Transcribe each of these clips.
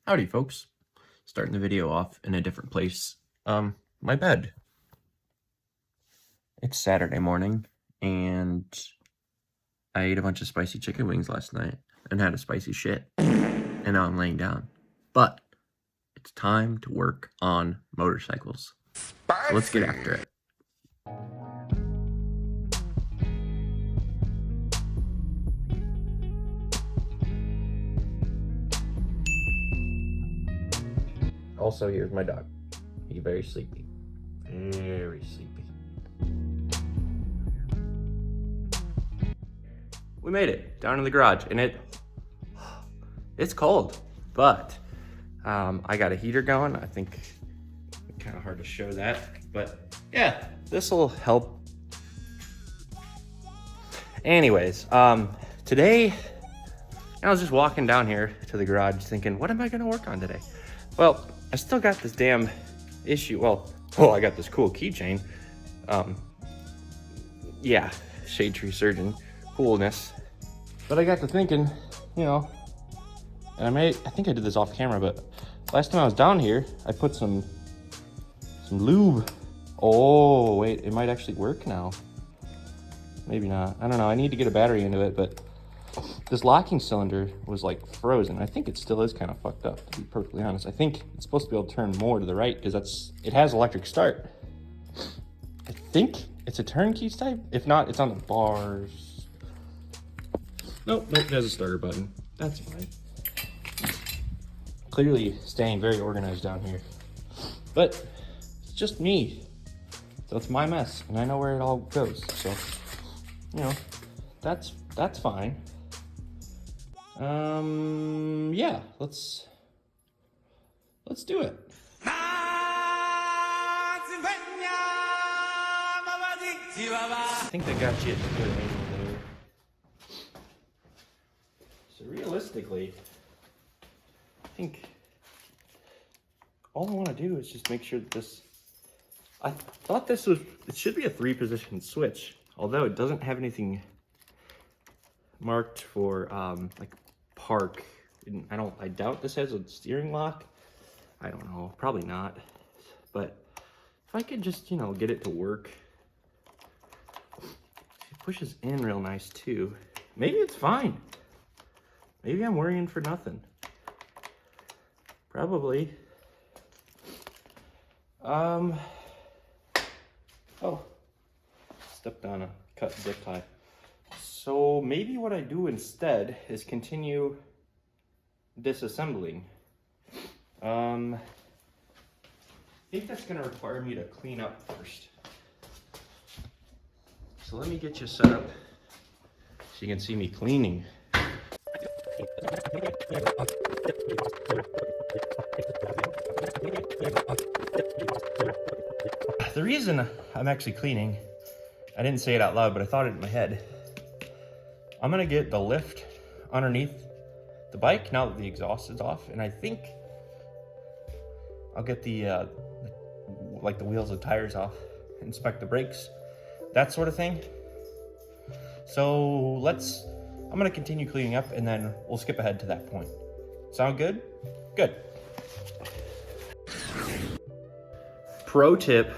Howdy, folks. Starting the video off in a different place. My bed. It's Saturday morning, and I ate a bunch of spicy chicken wings last night and had a spicy shit, and now I'm laying down. But it's time to work on motorcycles. So let's get after it. Also, here's my dog. He's very sleepy. Very sleepy. We made it down in the garage, and it's cold, but I got a heater going. I think it's kind of hard to show that, but yeah, this will help. Anyways, today I was just walking down here to the garage thinking, what am I gonna work on today? Well, I still got this damn issue. Well, I got this cool keychain. Yeah, Shade Tree Surgeon coolness. But I got to thinking, you know, and I think I did this off camera, but last time I was down here, I put some lube. Oh, wait, it might actually work now. Maybe not. I don't know. I need to get a battery into it, but this locking cylinder was like frozen. I think it still is kind of fucked up, to be perfectly honest. I think it's supposed to be able to turn more to the right because it has electric start. I think it's a turn keys type. If not, it's on the bars. Nope, it has a starter button. That's fine. Clearly staying very organized down here. But it's just me. So it's my mess, and I know where it all goes. So, you know, that's fine. Yeah, let's do it. I think they got you good there. So realistically, I think all I want to do is just make sure that this, I thought it should be a 3-position switch, although it doesn't have anything marked for like park. I doubt this has a steering lock. I don't know, probably not. But if I could just, you know, get it to work. It pushes in real nice too. Maybe it's fine. Maybe I'm worrying for nothing. Probably. Oh, stepped on a cut zip tie. So maybe what I do instead is continue disassembling. I think that's gonna require me to clean up first. So let me get you set up so you can see me cleaning. The reason I'm actually cleaning, I didn't say it out loud, but I thought it in my head. I'm gonna get the lift underneath the bike now that the exhaust is off, and I think I'll get the like the wheels and tires off, inspect the brakes, that sort of thing. So I'm gonna continue cleaning up, and then we'll skip ahead to that point. Sound good? Good. Pro tip,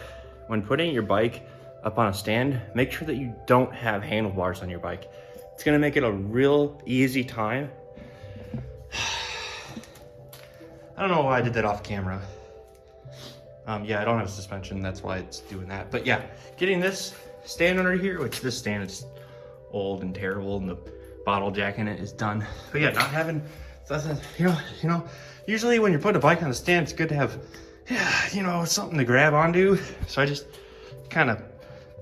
when putting your bike up on a stand, make sure that you don't have handlebars on your bike. It's gonna make it a real easy time. I don't know why I did that off camera. Yeah, I don't have suspension, that's why it's doing that. But yeah, getting this stand under here, which this stand is old and terrible, and the bottle jack in it is done. But yeah, not having, you know, usually when you're putting a bike on the stand, it's good to have, yeah, you know, something to grab onto. So I just kind of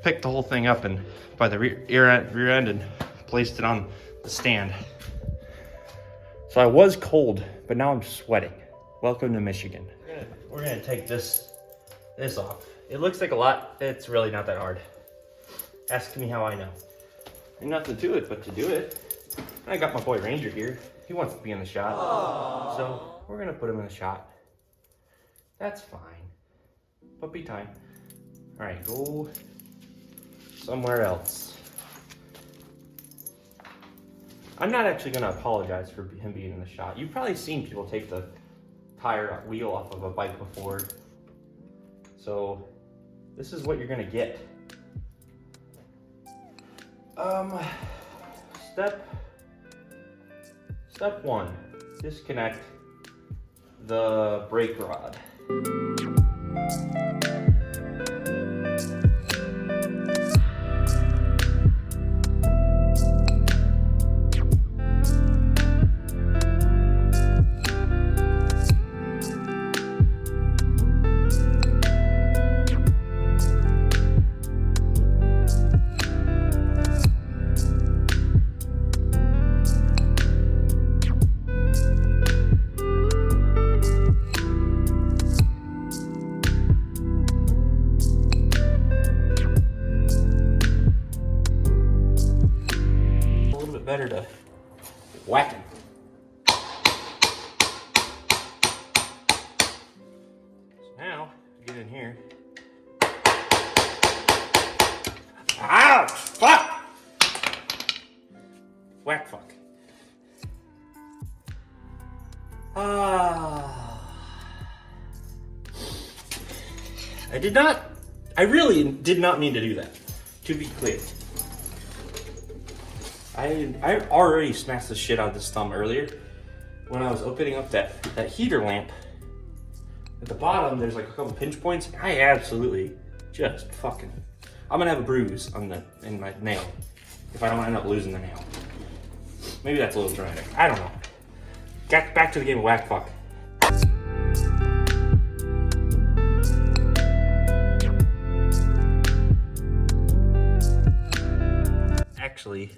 picked the whole thing up and by the rear end and placed it on the stand. So I was cold, but now I'm sweating. Welcome to Michigan. We're gonna take this off. It looks like a lot. It's really not that hard. Ask me how I know. Ain't nothing to it but to do it. I got my boy Ranger here. He wants to be in the shot. Aww. So we're gonna put him in the shot. That's fine. Puppy time. All right, go somewhere else. I'm not actually gonna apologize for him being in the shot. You've probably seen people take the tire wheel off of a bike before. So this is what you're gonna get. Step one, disconnect the brake rod. Better to whack it. So now, get in here. Ouch! Fuck! Whack fuck. I really did not mean to do that, to be clear. I already smashed the shit out of this thumb earlier when I was opening up that heater lamp. At the bottom, there's like a couple pinch points. I absolutely just fucking, I'm gonna have a bruise in my nail if I don't end up losing the nail. Maybe that's a little dramatic. I don't know. Back to the game of whack fuck. Actually,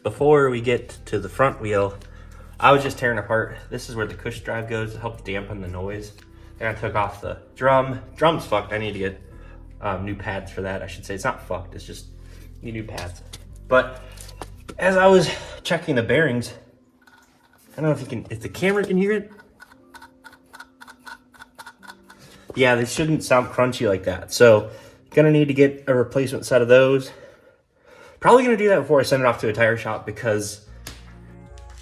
before we get to the front wheel, I was just tearing apart. This is where the cush drive goes to help dampen the noise. And I took off the drum. Drum's fucked. I need to get new pads for that. I should say it's not fucked. It's just need new pads. But as I was checking the bearings, I don't know if the camera can hear it. Yeah, they shouldn't sound crunchy like that. So gonna need to get a replacement set of those. Probably gonna do that before I send it off to a tire shop because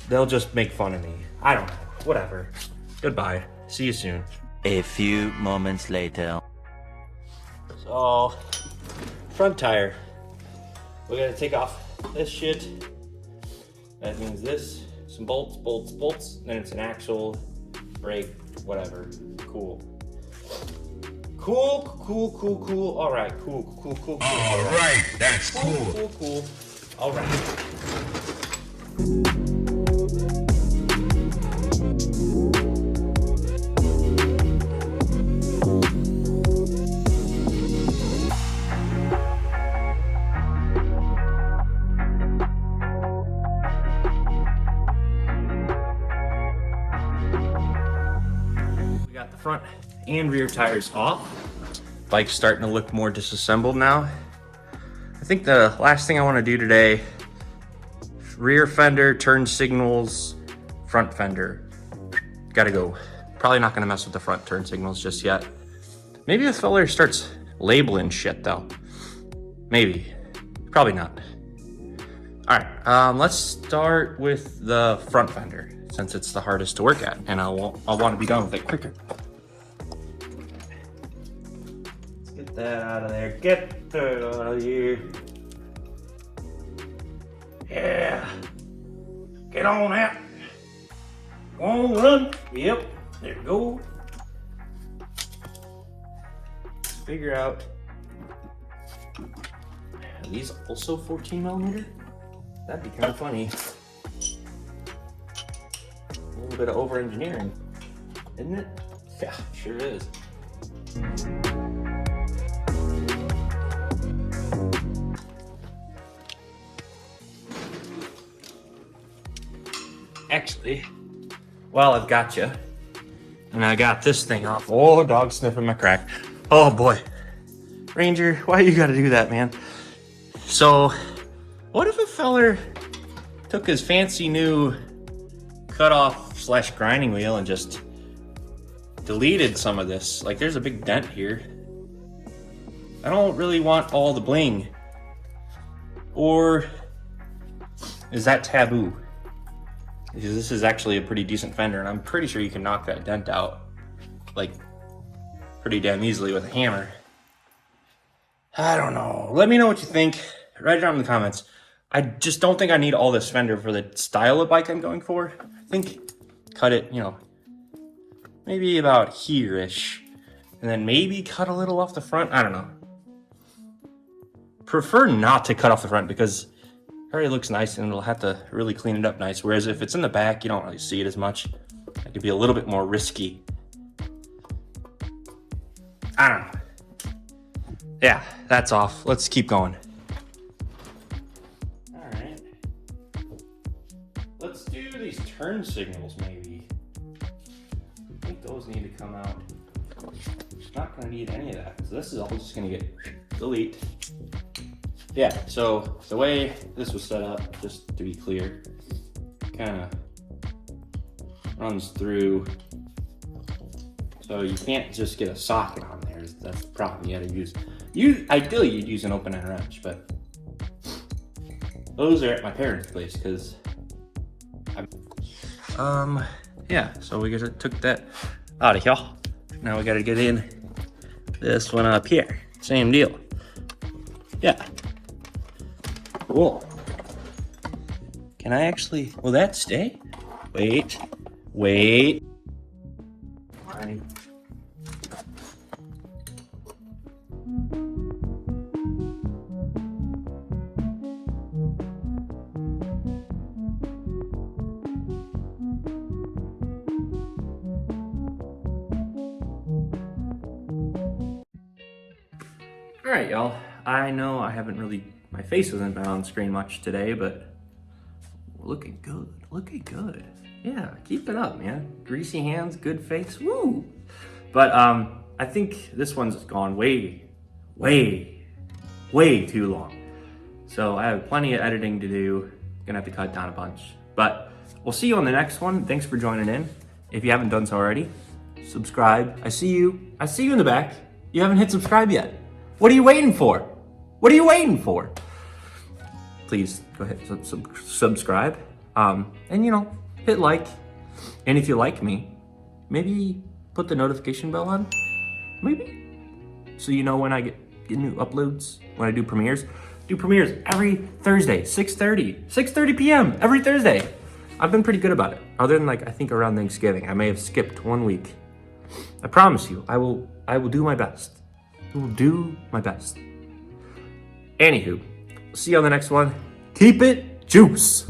they'll just make fun of me. I don't know, whatever. Goodbye, see you soon. A few moments later. So, front tire. We gotta take off this shit. That means this, some bolts, then it's an axle, brake, whatever, cool. Cool. All right, cool. All right, that's cool. Cool. All right. We got the front and rear tires off. Bike's starting to look more disassembled now. I think the last thing I want to do today, rear fender, turn signals, front fender. Gotta go. Probably not gonna mess with the front turn signals just yet. Maybe this fella starts labeling shit though. Maybe. Probably not. All right, let's start with the front fender since it's the hardest to work at and I'll want to be done with it quicker. Get that out of there. Get that out of here. Yeah. Get on out. Go on, run. Yep. There we go. Figure out. Are these also 14mm? That'd be kind of funny. A little bit of over-engineering, isn't it? Yeah, sure is. Actually, while I've got you, and I got this thing off. Oh, dog sniffing my crack. Oh boy. Ranger, why you gotta do that, man? So, what if a feller took his fancy new cutoff / grinding wheel and just deleted some of this? Like, there's a big dent here. I don't really want all the bling. Or is that taboo? Because this is actually a pretty decent fender and I'm pretty sure you can knock that dent out like pretty damn easily with a hammer. I don't know. Let me know what you think. Write it down in the comments. I just don't think I need all this fender for the style of bike I'm going for. I think cut it, you know, maybe about here-ish. And then maybe cut a little off the front. I don't know. Prefer not to cut off the front because it already looks nice and it'll have to really clean it up nice. Whereas if it's in the back, you don't really see it as much. It could be a little bit more risky. I don't know. Yeah, that's off. Let's keep going. All right. Let's do these turn signals maybe. I think those need to come out. Not gonna need any of that. So this is all just gonna get delete. Yeah, so the way this was set up, just to be clear, kind of runs through. So you can't just get a socket on there. That's the problem. You gotta use, ideally you'd use an open end wrench, but those are at my parents' place because yeah, so we just took that out of here. Now we gotta get in this one up here. Same deal. Yeah. Cool. Can I actually, will that stay? Wait. Fine. All right, y'all. I know I haven't really, my face hasn't been on screen much today, but looking good. Yeah, keep it up, man. Greasy hands, good face, woo! But I think this one's gone way too long. So I have plenty of editing to do. Gonna have to cut down a bunch. But we'll see you on the next one. Thanks for joining in. If you haven't done so already, subscribe. I see you in the back. You haven't hit subscribe yet. What are you waiting for? Please go ahead and subscribe. And you know, hit like. And if you like me, maybe put the notification bell on. Maybe. So you know when I get new uploads, when I do premieres. Do premieres every Thursday, 6:30 p.m. every Thursday. I've been pretty good about it. Other than like, I think around Thanksgiving, I may have skipped 1 week. I promise you, I will do my best. I will do my best. Anywho, see you on the next one. Keep it juice.